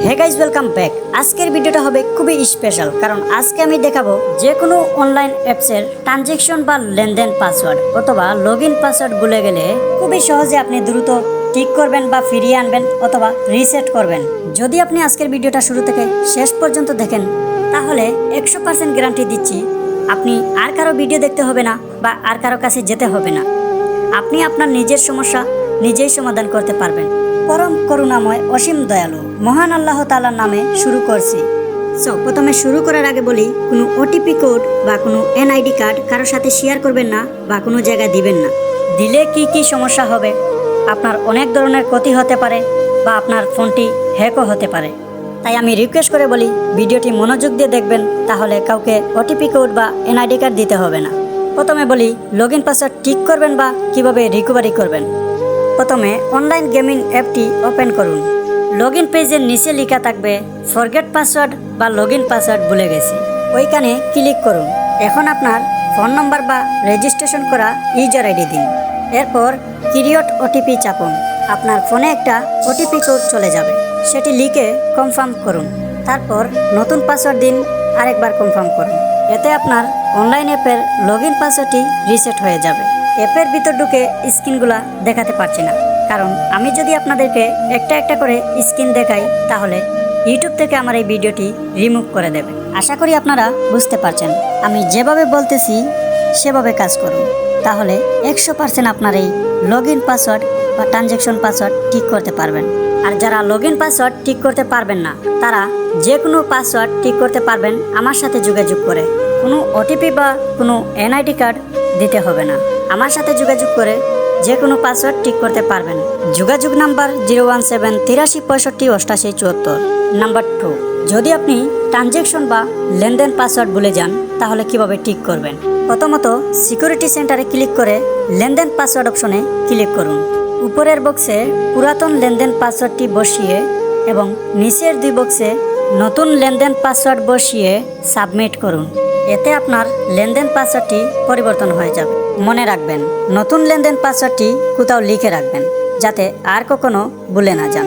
Hey guys, welcome back. আজকের ভিডিওটা হবে খুবই স্পেশাল, কারণ আজকে আমি দেখাবো যে কোনো অনলাইন অ্যাপসের ট্রানজ্যাকশন বা লেনদেন পাসওয়ার্ড অথবা লগইন পাসওয়ার্ড ভুলে গেলে খুবই সহজে আপনি দ্রুত ঠিক করবেন বা ফিরিয়ে আনবেন অথবা রিসেট করবেন। যদি আপনি আজকের ভিডিওটা শুরু থেকে শেষ পর্যন্ত দেখেন তাহলে 100% গ্যারান্টি দিচ্ছি আপনি আর কারো ভিডিও দেখতে হবে না বা আর কারো কাছে যেতে হবে না। আপনি আপনার নিজের সমস্যা নিজেই সমাধান করতে পারবেন। পরম করুণাময় অসীম দয়ালু মহান আল্লাহ তাআলার নামে শুরু করছি। প্রথমে শুরু করার আগে বলি, কোনো ওটিপি কোড বা কোনো এনআইডি কার্ড কারোর সাথে শেয়ার করবেন না বা কোনো জায়গায় দিবেন না। দিলে কি সমস্যা হবে, আপনার অনেক ধরনের ক্ষতি হতে পারে বা আপনার ফোনটি হ্যাকও হতে পারে। তাই আমি রিকোয়েস্ট করে বলি, ভিডিওটি মনোযোগ দিয়ে দেখবেন, তাহলে কাউকে ওটিপি কোড বা এনআইডি কার্ড দিতে হবে না। প্রথমে বলি লগইন পাসওয়ার্ড ঠিক করবেন বা কিভাবে রিকভারি করবেন। প্রথমে অনলাইন গেমিং অ্যাপটি ওপেন করুন। লগইন পেজের নিচে লেখা থাকবে ফরগেট পাসওয়ার্ড বা লগইন পাসওয়ার্ড ভুলে গেছি, ওইখানে ক্লিক করুন। এখন আপনার ফোন নম্বর বা রেজিস্ট্রেশন করা ইউজার আইডি দিন। এরপর ক্রিয়েট ওটিপি চাপুন। আপনার ফোনে একটা ওটিপি কোড চলে যাবে, সেটি লিখে কনফার্ম করুন। তারপর নতুন পাসওয়ার্ড দিন, আরেকবার কনফার্ম করুন। এতে আপনার অনলাইন অ্যাপের লগইন পাসওয়ার্ডটি রিসেট হয়ে যাবে। অ্যাপের ভিতর ঢুকে স্ক্রিনগুলা দেখাতে পারছি না, কারণ আমি যদি আপনাদেরকে একটা একটা করে স্ক্রিন দেখাই তাহলে ইউটিউব থেকে আমার এই ভিডিওটি রিমুভ করে দেবে। আশা করি আপনারা বুঝতে পারছেন। আমি যেভাবে বলতেছি সেভাবে কাজ করুন, তাহলে 100% আপনার এই লগইন পাসওয়ার্ড বা ট্রানজ্যাকশন পাসওয়ার্ড ঠিক করতে পারবেন। আর যারা লগইন পাসওয়ার্ড ঠিক করতে পারবেন না, তারা যে কোনো পাসওয়ার্ড ঠিক করতে পারবেন আমার সাথে যোগাযোগ করে। কোনো ওটিপি বা কোনো এনআইডি কার্ড দিতে হবে না। আমার সাথে যোগাযোগ করে যে কোনো পাসওয়ার্ড ঠিক করতে পারবেন। যোগাযোগ নাম্বার 017 83 65 88 74। নাম্বার 2, যদি আপনি ট্রানজ্যাকশন বা লেনদেন পাসওয়ার্ড ভুলে যান তাহলে কিভাবে ঠিক করবেন। প্রথমত সিকিউরিটি সেন্টারে ক্লিক করে লেনদেন পাসওয়ার্ড অপশনে ক্লিক করুন। উপরের বক্সে পুরাতন লেনদেন পাসওয়ার্ডটি বসিয়ে এবং নিচের 2 বক্সে নতুন লেনদেন পাসওয়ার্ড বসিয়ে সাবমিট করুন। এতে আপনার লেনদেন পাসওয়ার্ডটি পরিবর্তন হয়ে যাবে। মনে রাখবেন, নতুন লেনদেন পাসওয়ার্ডটি কোথাও লিখে রাখবেন, যাতে আর কখনো ভুলে না যান।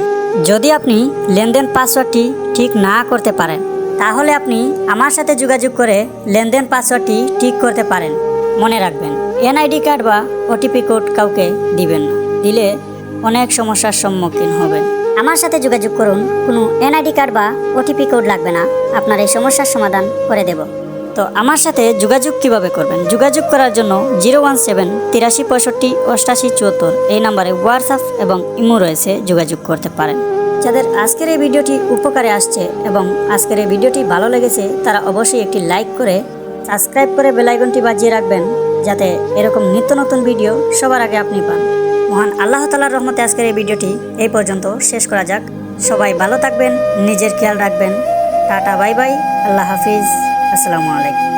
যদি আপনি লেনদেন পাসওয়ার্ডটি ঠিক না করতে পারেন তাহলে আপনি আমার সাথে যোগাযোগ করে লেনদেন পাসওয়ার্ডটি ঠিক করতে পারেন। মনে রাখবেন, এনআইডি কার্ড বা ওটিপি কোড কাউকে দিবেন না, দিলে অনেক সমস্যার সম্মুখীন হবেন। আমার সাথে যোগাযোগ করুন, কোনো এনআইডি কার্ড বা ওটিপি কোড লাগবে না, আপনার এই সমস্যার সমাধান করে দেব। তো আমার সাথে যোগাযোগ কিভাবে করবেন? যোগাযোগ করার জন্য 017 83 65 88 74 এই নাম্বারে হোয়াটসঅ্যাপ এবং ইমো রয়েছে, যোগাযোগ করতে পারেন। যাদের আজকের এই ভিডিওটি উপকারে আসছে এবং আজকের এই ভিডিওটি ভালো লেগেছে, তারা অবশ্যই একটি লাইক করে সাবস্ক্রাইব করে বেল আইকনটি বাজিয়ে রাখবেন, যাতে এরকম নিত্য নতুন ভিডিও সবার আগে আপনি পান। মহান আল্লাহ তাআলার রহমতে আজকের এই ভিডিওটি এই পর্যন্ত শেষ করা যাক। সবাই ভালো থাকবেন, নিজের খেয়াল রাখবেন। টাটা, বাই বাই, আল্লাহ হাফিজ, আসসালামু আলাইকুম।